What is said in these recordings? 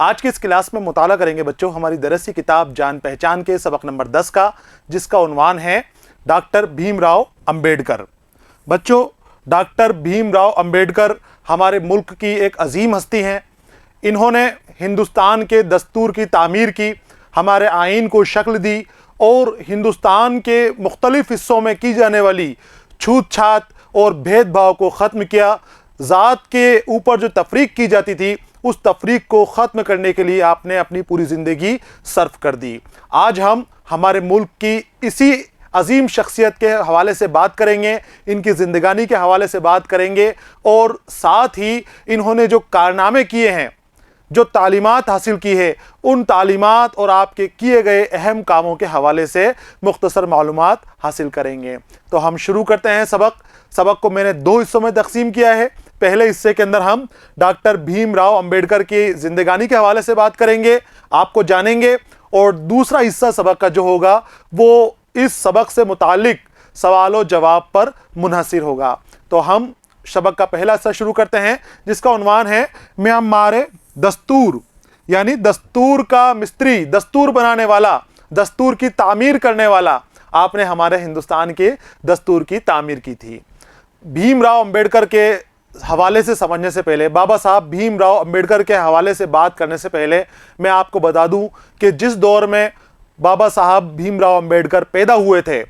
आज की इस क्लास में मुताला करेंगे बच्चों हमारी दरसी किताब जान पहचान के सबक नंबर 10 का, जिसका उन्वान है डॉक्टर भीमराव अंबेडकर। बच्चों, डॉक्टर भीमराव अंबेडकर हमारे मुल्क की एक अजीम हस्ती हैं। इन्होंने हिंदुस्तान के दस्तूर की तामीर की, हमारे आइन को शक्ल दी और हिंदुस्तान के मुख्तलिफ हिस्सों में की जाने वाली छूत छात और भेदभाव को ख़त्म किया। ज़ात के ऊपर जो तफरीक की जाती थी, उस तफरीक को ख़त्म करने के लिए आपने अपनी पूरी ज़िंदगी सर्फ कर दी। आज हम हमारे मुल्क की इसी अजीम शख्सियत के हवाले से बात करेंगे, इनकी ज़िंदगानी के हवाले से बात करेंगे और साथ ही इन्होंने जो कारनामे किए हैं, जो तालीमात हासिल की है, उन तालीमात और आपके किए गए अहम कामों के हवाले से मुख्तसर मालूमात हासिल करेंगे। तो हम शुरू करते हैं सबक को मैंने दो हिस्सों में तकसीम किया है। पहले हिस्से के अंदर हम डॉक्टर भीमराव अंबेडकर की ज़िंदगानी के हवाले से बात करेंगे, आपको जानेंगे, और दूसरा हिस्सा सबक का जो होगा वो इस सबक से मुतालिक सवालों जवाब पर मुनहसिर होगा। तो हम सबक का पहला हिस्सा शुरू करते हैं, जिसका उन्वान है मैं हमारे दस्तूर, यानी दस्तूर का मिस्त्री, दस्तूर बनाने वाला, दस्तूर की तामीर करने वाला। आपने हमारे हिंदुस्तान के दस्तूर की तामीर की थी। भीमराव अंबेडकर के हवाले से समझने से पहले, बाबा साहब भीमराव अंबेडकर के हवाले से बात करने से पहले मैं आपको बता दूं कि जिस दौर में बाबा साहब भीमराव अंबेडकर पैदा हुए थे,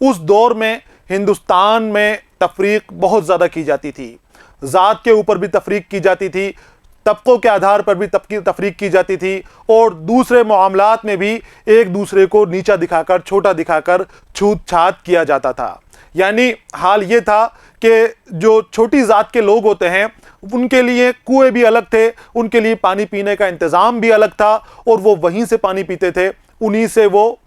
उस दौर में हिंदुस्तान में तफरीक बहुत ज़्यादा की जाती थी। ज़ात के ऊपर भी तफरीक की जाती थी, तबकों के आधार पर भी तफरीक की जाती थी, और दूसरे मामलात में भी एक दूसरे को नीचा दिखाकर, छोटा दिखाकर छूत छात किया जाता था। यानी हाल ये था कि जो छोटी ज़ात के लोग होते हैं, उनके लिए कुएं भी अलग थे, उनके लिए पानी पीने का इंतज़ाम भी अलग था, और वो वहीं से पानी पीते थे। उन्हीं से वो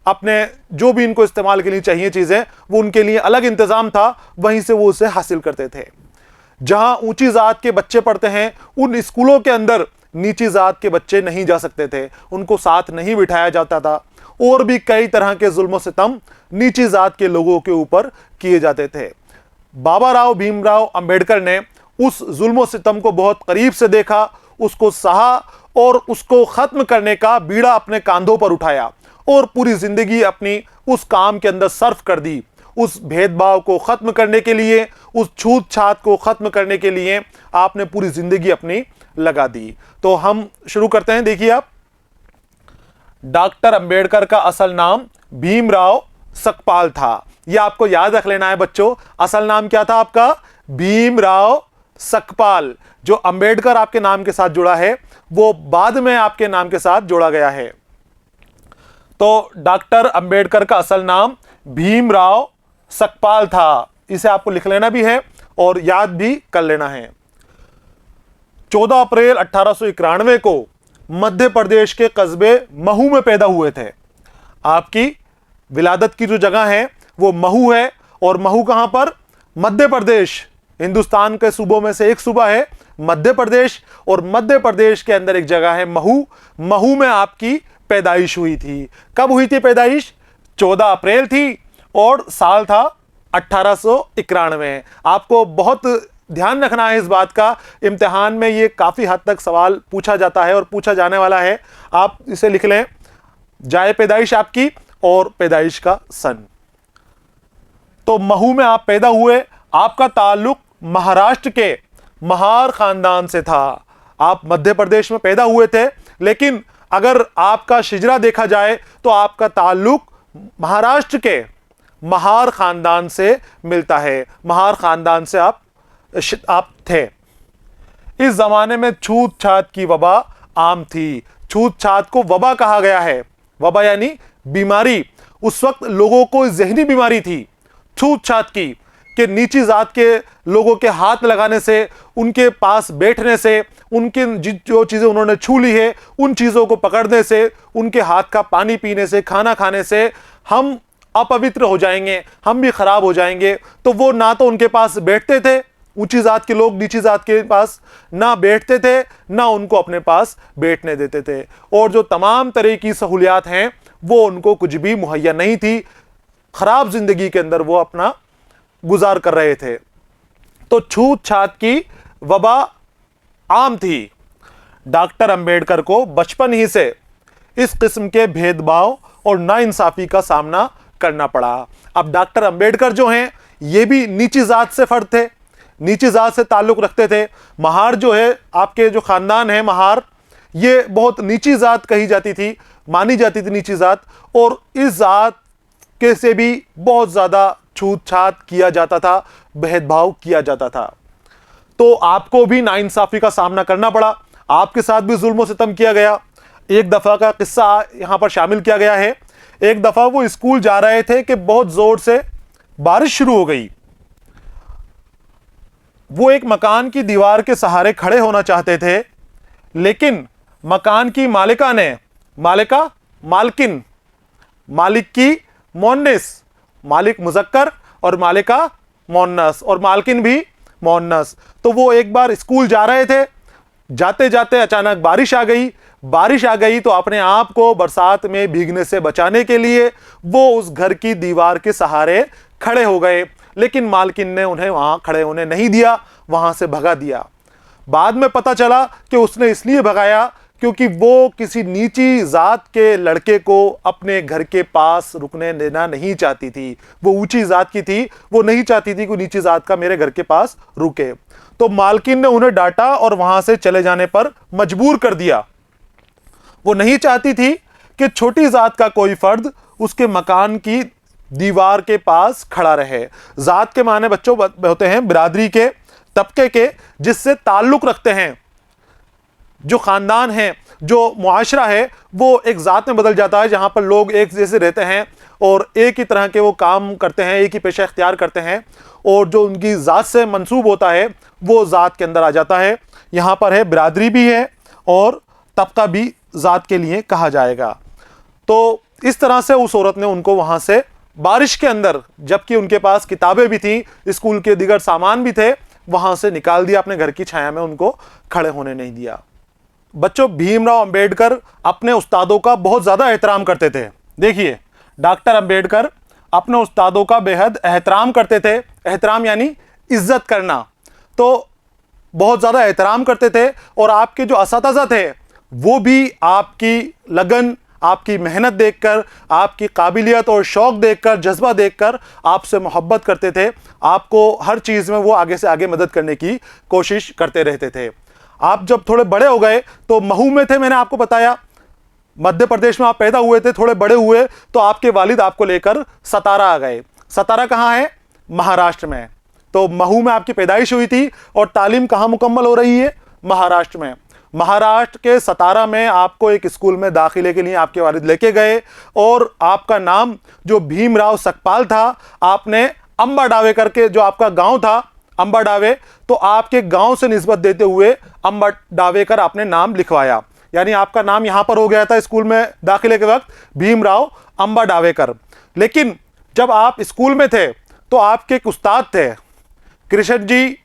अपने जो भी इनको इस्तेमाल के लिए चाहिए चीज़ें, वो उनके लिए अलग इंतज़ाम था, वहीं से वो उसे हासिल करते थे। जहाँ ऊंची ज़ात के बच्चे पढ़ते हैं, उन स्कूलों के अंदर नीची ज़ात के बच्चे नहीं जा सकते थे, उनको साथ नहीं बिठाया जाता था, और भी कई तरह के जुल्म सितम नीची ज़ात के लोगों के ऊपर किए जाते थे। बाबा राव भीमराव अंबेडकर ने उस जुल्म सितम को बहुत करीब से देखा, उसको सहा और उसको ख़त्म करने का बीड़ा अपने कांधों पर उठाया और पूरी ज़िंदगी अपनी उस काम के अंदर सर्फ कर दी। उस भेदभाव को ख़त्म करने के लिए, उस छूत छात को ख़त्म करने के लिए आपने पूरी ज़िंदगी अपनी लगा दी। तो हम शुरू करते हैं। देखिए आप, डॉक्टर अंबेडकर का असल नाम भीमराव सकपाल था। यह आपको याद रख लेना है बच्चों। असल नाम क्या था आपका? भीमराव सकपाल। जो अंबेडकर आपके नाम के साथ जुड़ा है, वो बाद में आपके नाम के साथ जोड़ा गया है। तो डॉक्टर अंबेडकर का असल नाम भीमराव सकपाल था। इसे आपको लिख लेना भी है और याद भी कर लेना है। 14 अप्रैल 1891 को मध्य प्रदेश के कस्बे महू में पैदा हुए थे। आपकी विलादत की जो जगह है वो महू है, और महू कहां पर? मध्य प्रदेश। हिंदुस्तान के सूबों में से एक सूबा है मध्य प्रदेश, और मध्य प्रदेश के अंदर एक जगह है महू। महू में आपकी पैदाइश हुई थी। कब हुई थी पैदाइश? 14 अप्रैल थी, और साल था 1891। आपको बहुत ध्यान रखना है इस बात का, इम्तिहान में ये काफ़ी हद तक सवाल पूछा जाता है और पूछा जाने वाला है। आप इसे लिख लें, जाए पैदाइश आपकी और पैदाइश का सन। तो महू में आप पैदा हुए। आपका ताल्लुक महाराष्ट्र के महार खानदान से था। आप मध्य प्रदेश में पैदा हुए थे, लेकिन अगर आपका शिजरा देखा जाए तो आपका ताल्लुक महाराष्ट्र के महार खानदान से मिलता है। महार खानदान से आप थे। इस जमाने में छूत छात की वबा आम थी। छूत छात को वबा कहा गया है। वबा यानी बीमारी। उस वक्त लोगों को जहनी बीमारी थी छूत छात की, कि नीची जात के लोगों के हाथ लगाने से, उनके पास बैठने से, उनके जो चीज़ें उन्होंने छू ली है उन चीज़ों को पकड़ने से, उनके हाथ का पानी पीने से, खाना खाने से हम अपवित्र हो जाएंगे, हम भी खराब हो जाएंगे। तो वो ना तो उनके पास बैठते थे, ऊंची जात के लोग नीची जात के पास ना बैठते थे, ना उनको अपने पास बैठने देते थे, और जो तमाम तरह की सहूलियात हैं वो उनको कुछ भी मुहैया नहीं थी। खराब जिंदगी के अंदर वो अपना गुजार कर रहे थे। तो छूत छात की वबा आम थी। डॉक्टर अंबेडकर को बचपन ही से इस किस्म के भेदभाव और नाइंसाफी का सामना करना पड़ा। अब डॉक्टर अंबेडकर जो हैं ये भी नीची जात से फर्द थे, नीची जात से ताल्लुक़ रखते थे। महार जो है, आपके जो ख़ानदान है महार, ये बहुत नीची जात कही जाती थी, मानी जाती थी नीची जात, और इस जात के से भी बहुत ज़्यादा छूत छात किया जाता था, भेदभाव किया जाता था। तो आपको भी नाइंसाफ़ी का सामना करना पड़ा, आपके साथ भी जुल्म और सितम किया गया। एक दफ़ा का किस्सा यहाँ पर शामिल किया गया है। एक दफ़ा वो स्कूल जा रहे थे कि बहुत ज़ोर से बारिश शुरू हो गई। वो एक मकान की दीवार के सहारे खड़े होना चाहते थे, लेकिन मकान की मालिका ने, मालिकिन, मालिक की मोन्नस, मालिक मुज़क्कर और मालिका मोन्नस, और मालकिन भी मोन्नस। तो वो एक बार स्कूल जा रहे थे, जाते जाते अचानक बारिश आ गई। बारिश आ गई तो अपने आप को बरसात में भीगने से बचाने के लिए वो उस घर की दीवार के सहारे खड़े हो गए, लेकिन मालकिन ने उन्हें वहाँ खड़े होने नहीं दिया, वहाँ से भगा दिया। बाद में पता चला कि उसने इसलिए भगाया क्योंकि वो किसी नीची जात के लड़के को अपने घर के पास रुकने देना नहीं चाहती थी। वो ऊंची जात की थी, वो नहीं चाहती थी कि नीची जात का मेरे घर के पास रुके। तो मालकिन ने उन्हें डांटा और वहां से चले जाने पर मजबूर कर दिया। वो नहीं चाहती थी कि छोटी जात का कोई फर्द उसके मकान की दीवार के पास खड़ा रहे। जात के माने बच्चों होते हैं बिरादरी के, तबके के, जिससे ताल्लुक रखते हैं। जो ख़ानदान है, जो मुआशरा है, वो एक ज़ात में बदल जाता है जहाँ पर लोग एक जैसे रहते हैं और एक ही तरह के वो काम करते हैं, एक ही पेशा इख्तियार करते हैं, और जो उनकी ज़ात से मंसूब होता है वो ज़ात के अंदर आ जाता है। यहाँ पर है बिरादरी भी है और तबका भी ज़ात के लिए कहा जाएगा। तो इस तरह से उस औरत ने उनको वहाँ से बारिश के अंदर, जबकि उनके पास किताबें भी थी, स्कूल के दीगर सामान भी थे, वहाँ से निकाल दिया, अपने घर की छाया में उनको खड़े होने नहीं दिया। बच्चों, भीमराव अंबेडकर अपने उस्तादों का बहुत ज़्यादा एहतराम करते थे। देखिए, डॉक्टर अंबेडकर अपने उस्तादों का बेहद एहतराम करते थे। एहतराम यानी इज्जत करना, तो बहुत ज़्यादा एहतराम करते थे। और आपके जो असातिज़ा थे वो भी आपकी लगन, आपकी मेहनत देखकर, आपकी काबिलियत और शौक़ देखकर, जज्बा देखकर आपसे मोहब्बत करते थे। आपको हर चीज़ में वो आगे से आगे मदद करने की कोशिश करते रहते थे। आप जब थोड़े बड़े हो गए तो महू में थे, मैंने आपको बताया, मध्य प्रदेश में आप पैदा हुए थे, थोड़े बड़े हुए तो आपके वालिद आपको लेकर सतारा आ गए। सतारा कहाँ है? महाराष्ट्र में। तो महू में आपकी पैदाइश हुई थी और तालीम कहाँ मुकम्मल हो रही है? महाराष्ट्र में। महाराष्ट्र के सतारा में आपको एक स्कूल में दाखिले के लिए आपके वालिद लेके गए और आपका नाम जो भीमराव सकपाल था, आपने अंबा डावेकर के, जो आपका गांव था अंबा डावे, तो आपके गांव से निस्बत देते हुए अंबा डावेकर आपने नाम लिखवाया। यानी आपका नाम यहां पर हो गया था स्कूल में दाखिले के वक्त, भीमराव अंबा डावेकर। लेकिन जब आप स्कूल में थे तो आपके एक उस्ताद थे, कृष्ण जी,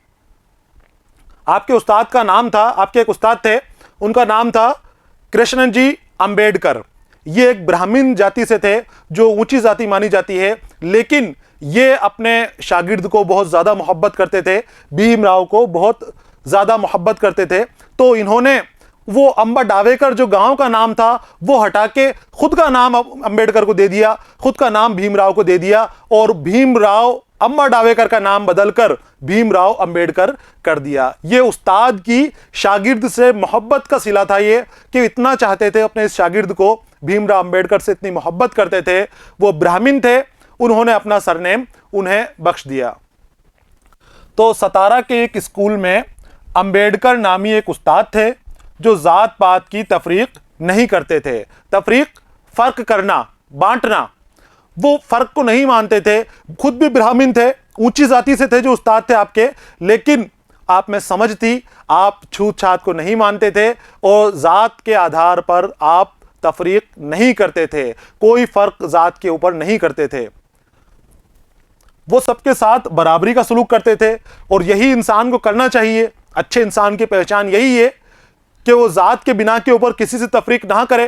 आपके उस्ताद का नाम था, आपके एक उस्ताद थे, उनका नाम था कृष्ण जी अंबेडकर। ये एक ब्राह्मण जाति से थे, जो ऊंची जाति मानी जाती है, लेकिन ये अपने शागिर्द को बहुत ज़्यादा मोहब्बत करते थे, भीमराव को बहुत ज़्यादा मोहब्बत करते थे। तो इन्होंने वो अंबा डावेकर जो गांव का नाम था वो हटा के खुद का नाम अंबेडकर को दे दिया, खुद का नाम भीमराव को दे दिया, और भीमराव अंबा डावेकर का नाम बदलकर भीमराव अंबेडकर कर दिया। ये उस्ताद की शागिर्द से मोहब्बत का सिला था, ये कि इतना चाहते थे अपने इस शागिर्द को, भीमराव अंबेडकर से इतनी मोहब्बत करते थे। वो ब्राह्मण थे, उन्होंने अपना सरनेम उन्हें बख्श दिया। तो सतारा के एक स्कूल में अंबेडकर नामी एक उस्ताद थे जो जात पात की तफरीक नहीं करते थे। तफरीक, फ़र्क करना, बांटना, वो फ़र्क को नहीं मानते थे। खुद भी ब्राह्मण थे, ऊंची जाति से थे जो उस्ताद थे आपके, लेकिन आप में समझ थी, आप छूत छात को नहीं मानते थे और ज़ात के आधार पर आप तफरीक नहीं करते थे, कोई फ़र्क ज़ात के ऊपर नहीं करते थे। वो सबके साथ बराबरी का सलूक करते थे और यही इंसान को करना चाहिए। अच्छे इंसान की पहचान यही है कि वो ज़ात के बिना के ऊपर किसी से तफरीक ना करे।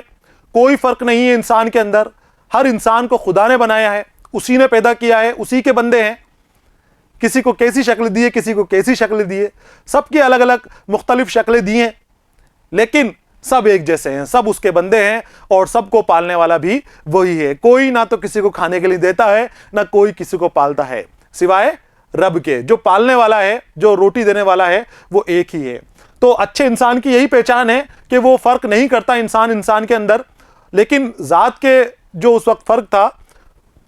कोई फ़र्क नहीं है इंसान के अंदर, हर इंसान को खुदा ने बनाया है, उसी ने पैदा किया है, उसी के बंदे हैं। किसी को कैसी शक्ल दी है, किसी को कैसी शक्ल दी है, सबकी अलग अलग मुख्तलिफ शक्लें दी हैं, लेकिन सब एक जैसे हैं, सब उसके बंदे हैं और सबको पालने वाला भी वही है। कोई ना तो किसी को खाने के लिए देता है, ना कोई किसी को पालता है, सिवाय रब के। जो पालने वाला है, जो रोटी देने वाला है, वो एक ही है। तो अच्छे इंसान की यही पहचान है कि वो फर्क नहीं करता इंसान इंसान के अंदर। लेकिन जात के जो उस वक्त फर्क था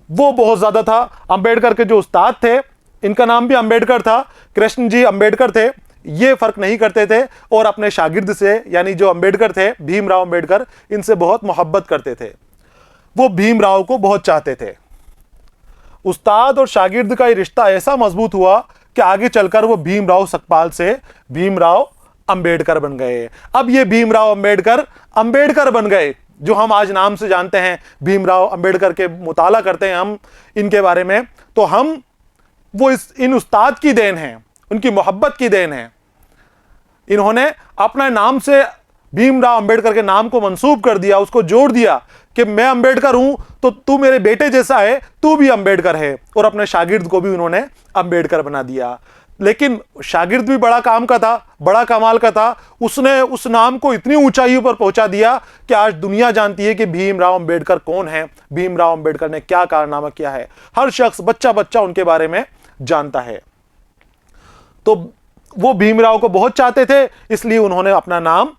वो बहुत ज्यादा था। अंबेडकर के जो उस्ताद थे, इनका नाम भी अंबेडकर था, कृष्ण जी अंबेडकर थे, ये फर्क नहीं करते थे और अपने शागिर्द से, यानी जो अंबेडकर थे, भीमराव अंबेडकर, इनसे बहुत मोहब्बत करते थे। वो भीमराव को बहुत चाहते थे। उस्ताद और शागिर्द का ये रिश्ता ऐसा मजबूत हुआ कि आगे चलकर वो भीमराव सकपाल से भीमराव अंबेडकर बन गए। अब ये भीमराव अंबेडकर अंबेडकर बन गए, जो हम आज नाम से जानते हैं। भीमराव अंबेडकर के मुताला करते हैं हम इनके बारे में, तो हम वो इन उस्ताद की देन है, उनकी मोहब्बत की देन है। इन्होंने अपने नाम से भीमराव अंबेडकर के नाम को मंसूब कर दिया, उसको जोड़ दिया कि मैं अंबेडकर हूं तो तू मेरे बेटे जैसा है, तू भी अंबेडकर है। और अपने शागिर्द को भी उन्होंने अंबेडकर बना दिया। लेकिन शागिर्द भी बड़ा काम का था, बड़ा कमाल का था। उसने उस नाम को इतनी ऊंचाइयों पर पहुंचा दिया कि आज दुनिया जानती है कि भीमराव अंबेडकर कौन है, भीमराव अंबेडकर ने क्या कारनामा किया है। हर शख्स, बच्चा बच्चा उनके बारे में जानता है। तो वो भीमराव को बहुत चाहते थे, इसलिए उन्होंने अपना नाम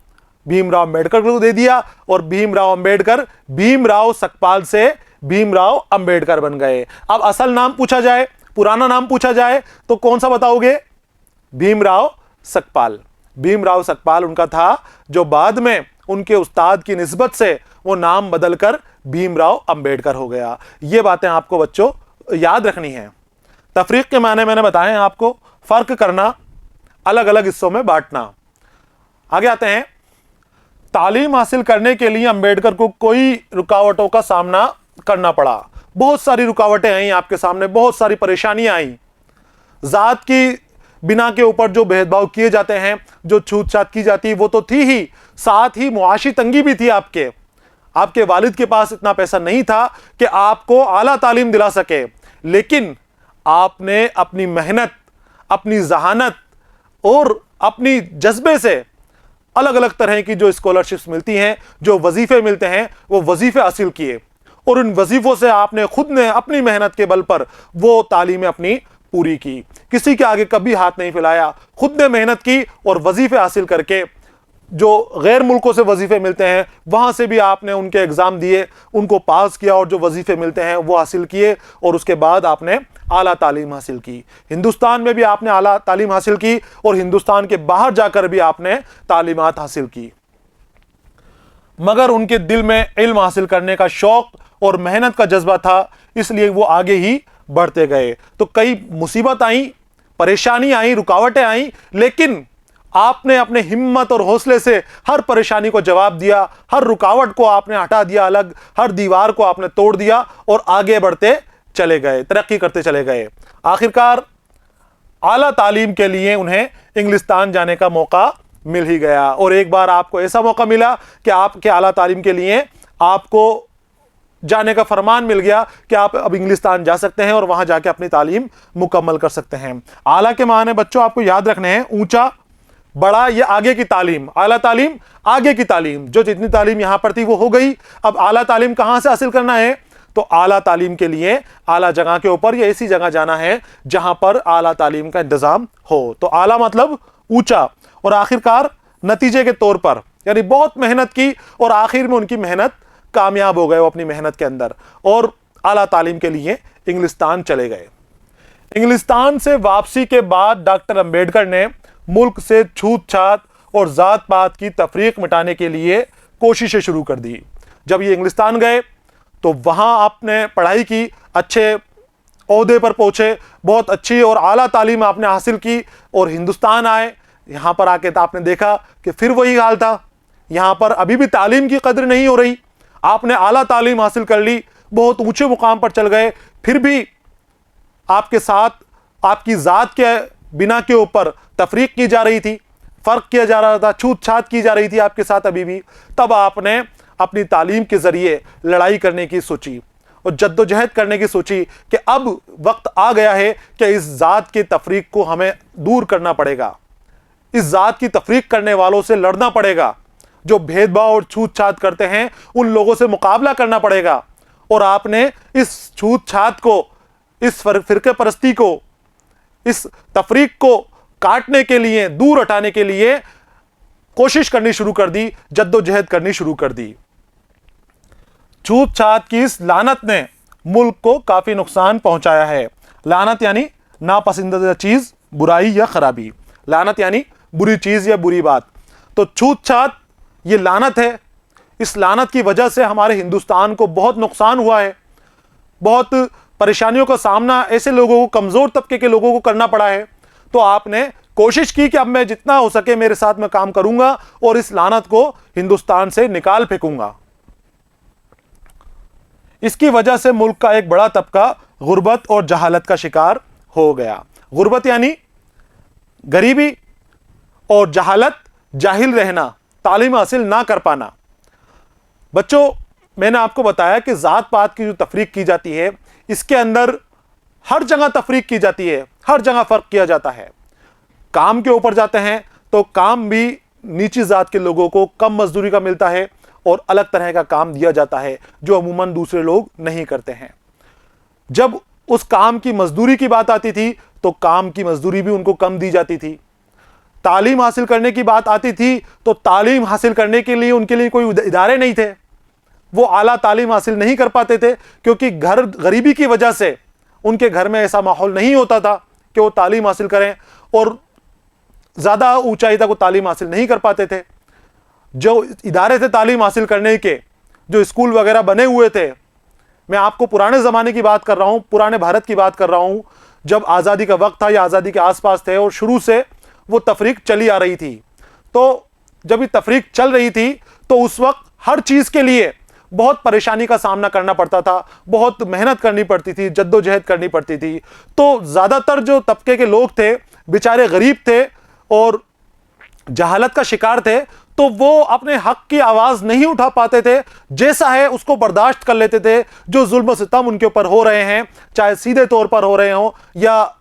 भीमराव अंबेडकर को दे दिया और भीमराव अंबेडकर भीमराव सकपाल से भीमराव अंबेडकर बन गए। अब असल नाम पूछा जाए, पुराना नाम पूछा जाए तो कौन सा बताओगे? भीमराव सकपाल। भीमराव सकपाल उनका था, जो बाद में उनके उस्ताद की निस्बत से वो नाम बदलकर भीमराव अंबेडकर हो गया। ये बातें आपको बच्चों याद रखनी है। तफरीक के माने मैंने बताए हैं आपको, फर्क करना, अलग अलग हिस्सों में बांटना। आगे आते हैं। तालीम हासिल करने के लिए अंबेडकर को कोई रुकावटों का सामना करना पड़ा। बहुत सारी रुकावटें आई आपके सामने, बहुत सारी परेशानियां आई। जात की बिना के ऊपर जो भेदभाव किए जाते हैं, जो छूतछात की जाती है, वो तो थी ही, साथ ही मुआशी तंगी भी थी। आपके वालिद के पास इतना पैसा नहीं था कि आपको आला तालीम दिला सके, लेकिन आपने अपनी मेहनत, अपनी जहानत और अपनी जज्बे से अलग अलग तरह की जो स्कॉलरशिप्स मिलती हैं, जो वजीफे मिलते हैं, वो वजीफे हासिल किए और उन वजीफों से आपने खुद ने अपनी मेहनत के बल पर वो तालीमें अपनी पूरी की। किसी के आगे कभी हाथ नहीं फैलाया, खुद ने मेहनत की और वजीफे हासिल करके जो गैर मुल्कों से वजीफे मिलते हैं वहां से भी आपने उनके एग्जाम दिए, उनको पास किया और जो वजीफे मिलते हैं वो हासिल किए और उसके बाद आपने आला तालीम हासिल की। हिंदुस्तान में भी आपने आला तालीम हासिल की और हिंदुस्तान के बाहर जाकर भी आपने तालीमात हासिल की। मगर उनके दिल में इल्म हासिल करने का शौक और मेहनत का जज्बा था, इसलिए वो आगे ही बढ़ते गए। तो कई मुसीबत आई, परेशानी आई, रुकावटें आई, लेकिन आपने अपने हिम्मत और हौसले से हर परेशानी को जवाब दिया, हर रुकावट को आपने हटा दिया अलग, हर दीवार को आपने तोड़ दिया और आगे बढ़ते चले गए, तरक्की करते चले गए। आखिरकार आला तालीम के लिए उन्हें इंग्लिस्तान जाने का मौका मिल ही गया और एक बार आपको ऐसा मौका मिला कि आपके आला तालीम के लिए आपको जाने का फरमान मिल गया कि आप अब इंग्लिस्तान जा सकते हैं और वहां जाके अपनी तालीम मुकम्मल कर सकते हैं। आला के माने बच्चों आपको याद रखने हैं, ऊंचा, बड़ा, ये आगे की तालीम। आला तालीम आगे की तालीम, जो जितनी तालीम यहां पर थी वो हो गई। अब आला तालीम कहां से हासिल करना है? तो आला तालीम के लिए आला जगह के ऊपर या ऐसी जगह जाना है जहां पर आला तालीम का इंतजाम हो। तो आला मतलब ऊंचा। और आखिरकार नतीजे के तौर पर, यानी बहुत मेहनत की और आखिर में उनकी मेहनत कामयाब हो गए वो अपनी मेहनत के अंदर और आला तालीम के लिए इंग्लिस्तान चले गए। इंग्लिस्तान से वापसी के बाद डॉक्टर अंबेडकर ने मुल्क से छूत-छात और जात पात की तफरीक मिटाने के लिए कोशिशें शुरू कर दी। जब ये इंग्लिस्तान गए तो वहां आपने पढ़ाई की, अच्छे ओहदे पर पहुंचे, बहुत अच्छी और आला तालीम आपने हासिल की और हिंदुस्तान आए। यहां पर आके तो आपने देखा कि फिर वही हाल था, यहां पर अभी भी तालीम की कदर नहीं हो रही। आपने आला तालीम हासिल कर ली, बहुत ऊंचे मुकाम पर चल गए, फिर भी आपके साथ आपकी जात के बिना के ऊपर तफरीक की जा रही थी, फर्क किया जा रहा था, छूत छात की जा रही थी आपके साथ अभी भी। तब आपने अपनी तालीम के जरिए लड़ाई करने की सोची और जद्दोजहद करने की सोची कि अब वक्त आ गया है कि इस जात की तफरीक को हमें दूर करना पड़ेगा, इस जात की तफरीक करने वालों से लड़ना पड़ेगा। जो भेदभाव और छूत छात करते हैं, उन लोगों से मुकाबला करना पड़ेगा। और आपने इस छूत छात को, इस फिरके परस्ती को, इस तफरीक को काटने के लिए, दूर हटाने के लिए कोशिश करनी शुरू कर दी, जद्दोजहद करनी शुरू कर दी। छूत छात की इस लानत ने मुल्क को काफी नुकसान पहुंचाया है। लानत यानी नापसंदीदा चीज, बुराई या खराबी। लानत यानी बुरी चीज या बुरी बात। तो छूत छात ये लानत है। इस लानत की वजह से हमारे हिंदुस्तान को बहुत नुकसान हुआ है। बहुत परेशानियों का सामना ऐसे लोगों को, कमजोर तबके के लोगों को करना पड़ा है। तो आपने कोशिश की कि अब मैं जितना हो सके मेरे साथ में काम करूंगा और इस लानत को हिंदुस्तान से निकाल फेंकूंगा। इसकी वजह से मुल्क का एक बड़ा तबका गुर्बत और जहालत का शिकार हो गया। गुर्बत यानी गरीबी और जहालत, जाहिल रहना, तालीम हासिल ना कर पाना। बच्चों, मैंने आपको बताया कि जात पात की जो तफरीक की जाती है, इसके अंदर हर जगह तफरीक की जाती है, हर जगह फर्क किया जाता है। काम के ऊपर जाते हैं तो काम भी नीची जात के लोगों को कम मजदूरी का मिलता है और अलग तरह का काम दिया जाता है जो अमूमन दूसरे लोग नहीं करते हैं। जब उस काम की मजदूरी की बात आती थी तो काम की मजदूरी भी उनको कम दी जाती थी। तालीम हासिल करने की बात आती थी तो तालीम हासिल करने के लिए उनके लिए कोई इदारे नहीं थे। वो आला तालीम हासिल नहीं कर पाते थे क्योंकि घर गरीबी की वजह से उनके घर में ऐसा माहौल नहीं होता था कि वो तालीम हासिल करें और ज़्यादा ऊंचाई तक वो तालीम हासिल नहीं कर पाते थे। जो इदारे थे तालीम हासिल करने के, जो स्कूल वगैरह बने हुए थे, मैं आपको पुराने ज़माने की बात कर रहा हूँ, पुराने भारत की बात कर रहा हूँ, जब आज़ादी का वक्त था या आज़ादी के आसपास थे और शुरू से वो तफरीक चली आ रही थी। तो जब ये तफरीक चल रही थी तो उस वक्त हर चीज़ के लिए बहुत परेशानी का सामना करना पड़ता था, बहुत मेहनत करनी पड़ती थी, जद्दोजहद करनी पड़ती थी। तो ज़्यादातर जो तबके के लोग थे बेचारे गरीब थे और जहालत का शिकार थे, तो वो अपने हक की आवाज़ नहीं उठा पाते थे। जैसा है उसको बर्दाश्त कर लेते थे। जो जुल्म सितम उनके ऊपर हो रहे हैं, चाहे सीधे तौर पर हो रहे हों या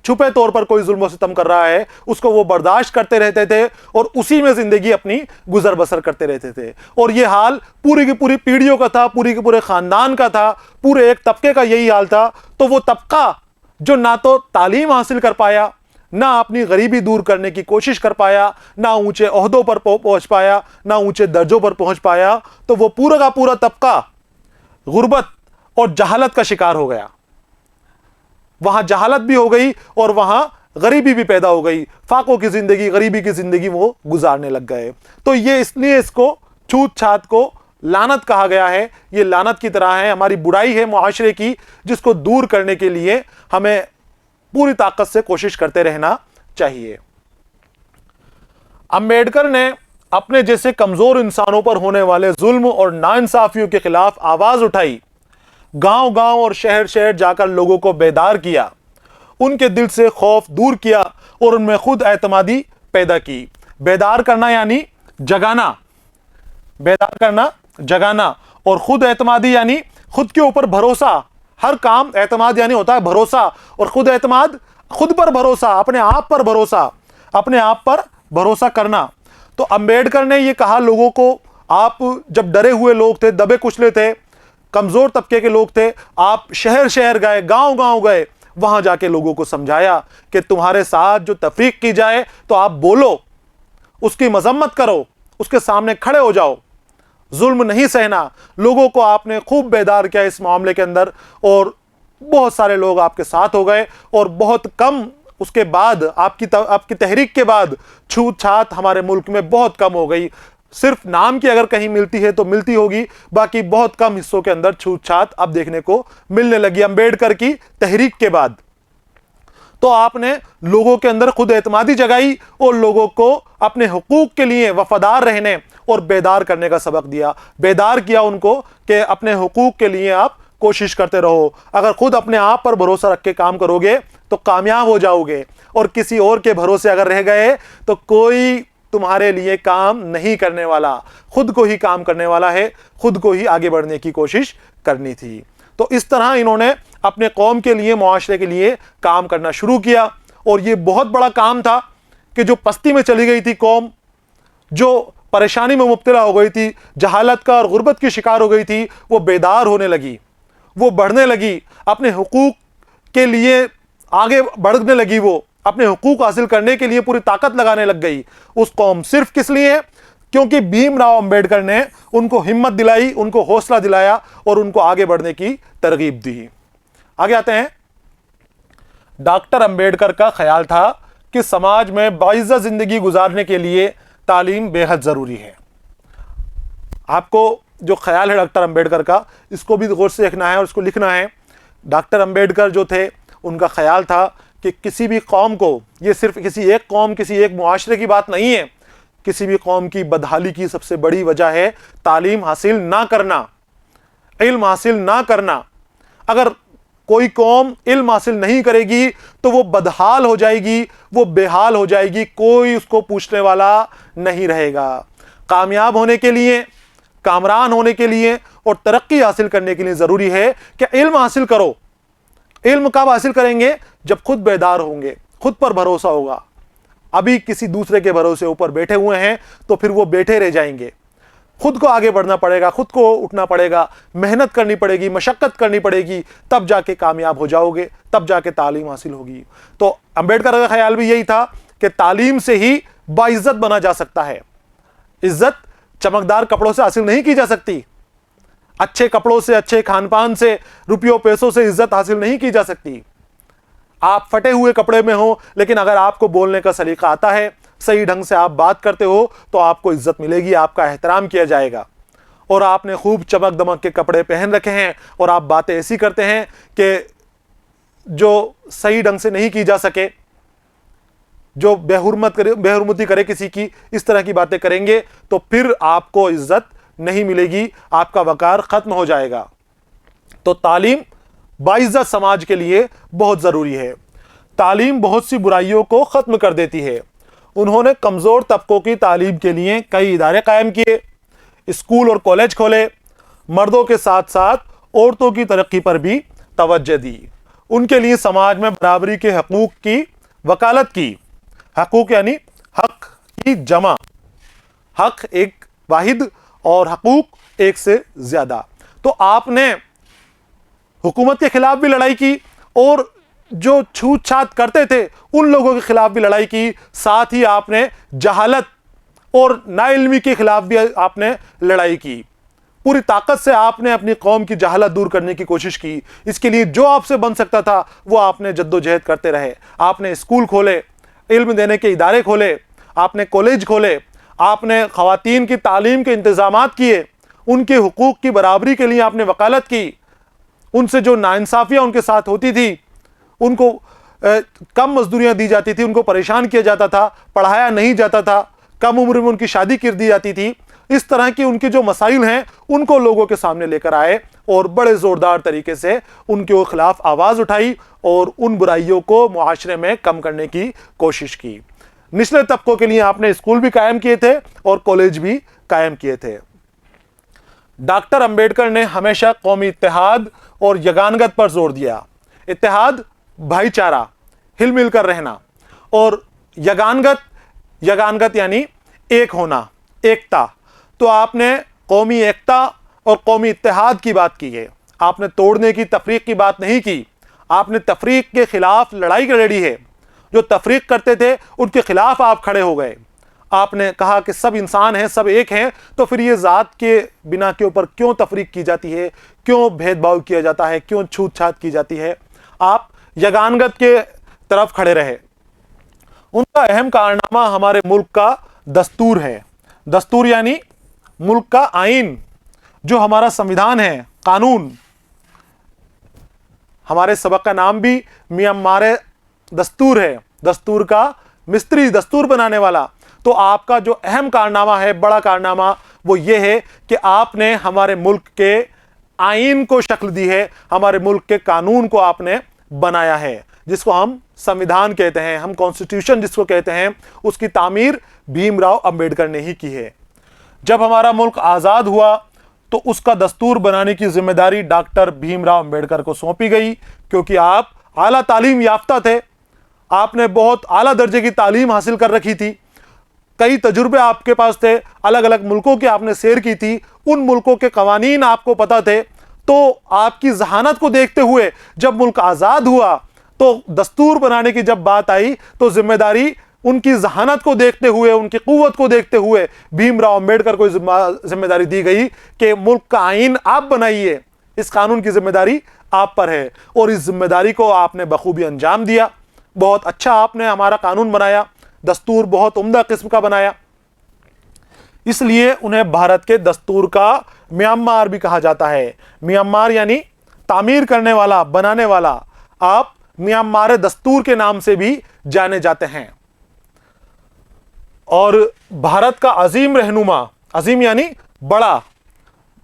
छुपे तौर पर कोई जुल्म सितम कर रहा है, उसको वो बर्दाश्त करते रहते थे और उसी में जिंदगी अपनी गुजर बसर करते रहते थे। और ये हाल पूरी की पूरी पीढ़ियों का था, पूरी के पूरे खानदान का था, पूरे एक तबके का यही हाल था। तो वो तबका जो ना तो तालीम हासिल कर पाया, ना अपनी गरीबी दूर करने की कोशिश कर पाया, ना ऊंचे ओहदों पर पहुंच पाया, ना ऊंचे दर्जों पर पहुंच पाया, तो वो पूरा का पूरा तबका गुर्बत और जहालत का शिकार हो गया। वहां जहालत भी हो गई और वहां गरीबी भी पैदा हो गई। फाकों की जिंदगी, गरीबी की जिंदगी वो गुजारने लग गए। तो ये इसलिए इसको छूत छात को लानत कहा गया है। ये लानत की तरह है, हमारी बुराई है मुआशरे की, जिसको दूर करने के लिए हमें पूरी ताकत से कोशिश करते रहना चाहिए। अंबेडकर ने अपने जैसे कमजोर इंसानों पर होने वाले जुल्म और नाइंसाफियों के खिलाफ आवाज उठाई, गांव गांव और शहर शहर जाकर लोगों को बेदार किया, उनके दिल से खौफ दूर किया और उनमें खुद एतमादी पैदा की। बेदार करना यानी जगाना, बेदार करना जगाना, और खुद एतमादी यानी खुद के ऊपर भरोसा। हर काम, एतमाद यानी होता है भरोसा, और खुद एतमाद खुद पर भरोसा, अपने आप पर भरोसा, अपने आप पर भरोसा करना। तो अंबेडकर ने यह कहा लोगों को, आप जब डरे हुए लोग थे, दबे कुचले थे, कमजोर तबके के लोग थे, आप शहर शहर गए, गांव गांव गए, वहां जाके लोगों को समझाया कि तुम्हारे साथ जो तफरीक की जाए तो आप बोलो, उसकी मजम्मत करो, उसके सामने खड़े हो जाओ, जुल्म नहीं सहना। लोगों को आपने खूब बेदार किया इस मामले के अंदर और बहुत सारे लोग आपके साथ हो गए। और बहुत कम उसके बाद, आपकी तहरीक के बाद छूत छात हमारे मुल्क में बहुत कम हो गई। सिर्फ नाम की अगर कहीं मिलती है तो मिलती होगी, बाकी बहुत कम हिस्सों के अंदर छूत छात अब देखने को मिलने लगी अंबेडकर की तहरीक के बाद। तो आपने लोगों के अंदर खुद एतमादी जगाई और लोगों को अपने हुकूक के लिए वफादार रहने और बेदार करने का सबक दिया। बेदार किया उनको कि अपने हुकूक के लिए आप कोशिश करते रहो। अगर खुद अपने आप पर भरोसा रख के काम करोगे तो कामयाब हो जाओगे, और किसी और के भरोसे अगर रह गए तो कोई तुम्हारे लिए काम नहीं करने वाला। खुद को ही काम करने वाला है, खुद को ही आगे बढ़ने की कोशिश करनी थी। तो इस तरह इन्होंने अपने कौम के लिए, मुआशरे के लिए काम करना शुरू किया। और ये बहुत बड़ा काम था कि जो पस्ती में चली गई थी कौम, जो परेशानी में मुब्तला हो गई थी, जहालत का और गुर्बत की शिकार हो गई थी, वो बेदार होने लगी, वो बढ़ने लगी, अपने हुकूक के लिए आगे बढ़ने लगी, वो अपने हुकूक हासिल करने के लिए पूरी ताकत लगाने लग गई। उस कौम सिर्फ किस लिए? क्योंकि भीमराव अंबेडकर ने उनको हिम्मत दिलाई, उनको हौसला दिलाया और उनको आगे बढ़ने की तरगीब दी। आगे आते हैं। डॉक्टर अंबेडकर का ख्याल था कि समाज में बाइज़्ज़त जिंदगी गुजारने के लिए तालीम बेहद ज़रूरी है। आपको जो ख्याल है डॉक्टर अंबेडकर का, इसको भी गौर से देखना है और इसको लिखना है। डॉक्टर अंबेडकर जो थे, उनका ख्याल था कि किसी भी कौम को, ये सिर्फ किसी एक कौम, किसी एक मुआशरे की बात नहीं है, किसी भी कौम की बदहाली की सबसे बड़ी वजह है तालीम हासिल ना करना, इल्म हासिल ना करना। अगर कोई कौम इल्म हासिल नहीं करेगी तो वो बदहाल हो जाएगी, वो बेहाल हो जाएगी, कोई उसको पूछने वाला नहीं रहेगा। कामयाब होने के लिए, कामरान होने के लिए और तरक्की हासिल करने के लिए ज़रूरी है कि इल्म हासिल करो। इल्म कब हासिल करेंगे? जब खुद बेदार होंगे, खुद पर भरोसा होगा। अभी किसी दूसरे के भरोसे ऊपर बैठे हुए हैं तो फिर वो बैठे रह जाएंगे। खुद को आगे बढ़ना पड़ेगा, खुद को उठना पड़ेगा, मेहनत करनी पड़ेगी, मशक्क़त करनी पड़ेगी, तब जाके कामयाब हो जाओगे, तब जाके तालीम हासिल होगी। तो अंबेडकर का ख्याल भी यही था कि तालीम से ही बाइज़्ज़त बना जा सकता है। इज्जत चमकदार कपड़ों से हासिल नहीं की जा सकती, अच्छे कपड़ों से, अच्छे खान पान से, रुपयों पैसों से इज्जत हासिल नहीं की जा सकती। आप फटे हुए कपड़े में हो, लेकिन अगर आपको बोलने का सलीका आता है, सही ढंग से आप बात करते हो, तो आपको इज्जत मिलेगी, आपका एहतराम किया जाएगा। और आपने खूब चमक दमक के कपड़े पहन रखे हैं और आप बातें ऐसी करते हैं कि जो सही ढंग से नहीं की जा सके, जो बेहुरमती करे किसी की, इस तरह की बातें करेंगे तो फिर आपको इज्जत नहीं मिलेगी, आपका वकार खत्म हो जाएगा। तो तालीम बाइज़्ज़त समाज के लिए बहुत ज़रूरी है। तालीम बहुत सी बुराइयों को ख़त्म कर देती है। उन्होंने कमज़ोर तबकों की तालीम के लिए कई इदारे कायम किए, स्कूल और कॉलेज खोले, मर्दों के साथ साथ औरतों की तरक्की पर भी तवज्जो दी। उनके लिए समाज में बराबरी के हकूक़ की वकालत की। हकूक़ यानी हक की जमा, हक एक वाहिद और हकूक़ एक से ज़्यादा। तो आपने हुकूमत के खिलाफ भी लड़ाई की और जो छूत छात करते थे उन लोगों के खिलाफ भी लड़ाई की, साथ ही आपने जहालत और नाइल्मी के खिलाफ भी आपने लड़ाई की। पूरी ताकत से आपने अपनी कौम की जहालत दूर करने की कोशिश की। इसके लिए जो आपसे बन सकता था वो आपने जद्दोजहद करते रहे। आपने स्कूल खोले, इल्म देने के इदारे खोले, आपने कॉलेज खोले, आपने ख़वातीन की तालीम के इंतज़ामात किए, उनके हुकूक की बराबरी के लिए आपने वकालत की। उनसे जो नाइंसाफ़ियाँ उनके साथ होती थी, उनको कम मजदूरियाँ दी जाती थी, उनको परेशान किया जाता था, पढ़ाया नहीं जाता था, कम उम्र में उनकी शादी कर दी जाती थी। इस तरह की उनके जो मसाइल हैं उनको लोगों के सामने लेकर आए और बड़े ज़ोरदार तरीके से उनके खिलाफ आवाज़ उठाई और उन बुराइयों को मुआशरे में कम करने की कोशिश की। निचले तबकों के लिए आपने स्कूल भी कायम किए थे और कॉलेज भी कायम किए थे। डॉक्टर अंबेडकर ने हमेशा कौमी इत्तेहाद और यगानगत पर जोर दिया। इत्तेहाद भाईचारा, हिल मिल कर रहना, और यगानगत यानी एक होना, एकता। तो आपने कौमी एकता और कौमी इत्तेहाद की बात की है, आपने तोड़ने की, तफरीक की बात नहीं की। आपने तफरीक के खिलाफ लड़ाई लड़ी है। जो तफरीक करते थे उनके खिलाफ आप खड़े हो गए। आपने कहा कि सब इंसान हैं, सब एक हैं, तो फिर ये ज़ात के बिना के ऊपर क्यों तफरीक की जाती है, क्यों भेदभाव किया जाता है, क्यों छूत छात की जाती है। आप यगानगत के तरफ खड़े रहे। उनका अहम कारनामा हमारे मुल्क का दस्तूर है। दस्तूर यानी मुल्क का आइन, जो हमारा संविधान है, कानून। हमारे सबक का नाम भी मियां मारे दस्तूर है, दस्तूर का मिस्त्री, दस्तूर बनाने वाला। तो आपका जो अहम कारनामा है, बड़ा कारनामा, वो ये है कि आपने हमारे मुल्क के आइन को शक्ल दी है, हमारे मुल्क के कानून को आपने बनाया है, जिसको हम संविधान कहते हैं, हम कॉन्स्टिट्यूशन जिसको कहते हैं, उसकी तामीर भीमराव अंबेडकर ने ही की है। जब हमारा मुल्क आज़ाद हुआ तो उसका दस्तूर बनाने की जिम्मेदारी डॉक्टर भीमराव अंबेडकर को सौंपी गई, क्योंकि आप आला तालीम याफ्ता थे, आपने बहुत आला दर्जे की तालीम हासिल कर रखी थी। कई तजुर्बे आपके पास थे, अलग अलग मुल्कों की आपने सैर की थी, उन मुल्कों के कवानीन आपको पता थे, तो आपकी जहानत को देखते हुए जब मुल्क आज़ाद हुआ तो दस्तूर बनाने की जब बात आई तो जिम्मेदारी उनकी जहानत को देखते हुए, उनकी क़ुव्वत को देखते हुए भीमराव अंबेडकर को जिम्मेदारी दी गई कि मुल्क का आइन आप बनाइए, इस कानून की जिम्मेदारी आप पर है। और इस जिम्मेदारी को आपने बखूबी अंजाम दिया। बहुत अच्छा आपने हमारा कानून बनाया, दस्तूर बहुत उम्दा किस्म का बनाया, इसलिए उन्हें भारत के दस्तूर का म्यांमार भी कहा जाता है। म्यांमार यानी तामीर करने वाला, बनाने वाला। आप म्यांमार दस्तूर के नाम से भी जाने जाते हैं। और भारत का अजीम रहनुमा, अजीम यानी बड़ा,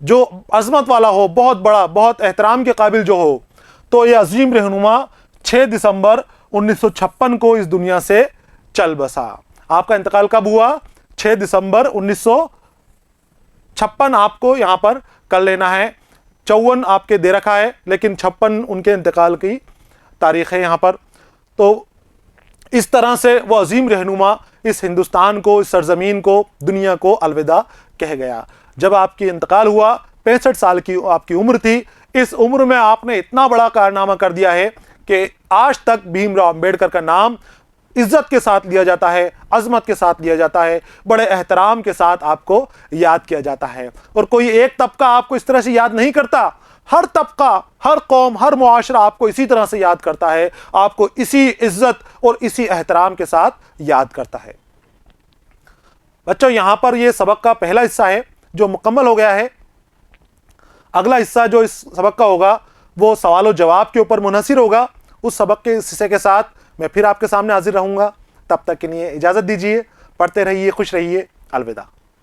जो अजमत वाला हो, बहुत बड़ा, बहुत एहतराम के काबिल जो हो, तो यह अजीम रहनुमा 6 दिसंबर 1956 को इस दुनिया से चल बसा। आपका इंतकाल कब हुआ? 6 दिसंबर 1956 आपको यहां पर कर लेना है। 54 आपके दे रखा है, लेकिन 56 उनके इंतकाल की तारीख है यहां पर। तो इस तरह से वो अजीम रहनुमा इस हिंदुस्तान को, इस सरजमीन को, दुनिया को अलविदा कह गया। जब आपकी इंतकाल हुआ, 65 साल की आपकी उम्र थी। इस उम्र में आपने इतना बड़ा कारनामा कर दिया है कि आज तक भीमराव अंबेडकर का नाम इज्जत के साथ लिया जाता है, अजमत के साथ लिया जाता है, बड़े एहतराम के साथ आपको याद किया जाता है। और कोई एक तबका आपको इस तरह से याद नहीं करता, हर तबका, हर कौम, हर मुआशरा आपको इसी तरह से याद करता है, आपको इसी इज्जत और इसी एहतराम के साथ याद करता है। बच्चों, यहां पर यह सबक का पहला हिस्सा है जो मुकम्मल हो गया है। अगला हिस्सा जो इस सबक का होगा वो सवाल और जवाब के ऊपर मुनहसिर होगा। उस सबक के हिस्से के साथ मैं फिर आपके सामने हाजिर रहूंगा। तब तक के लिए इजाज़त दीजिए। पढ़ते रहिए, खुश रहिए। अलविदा।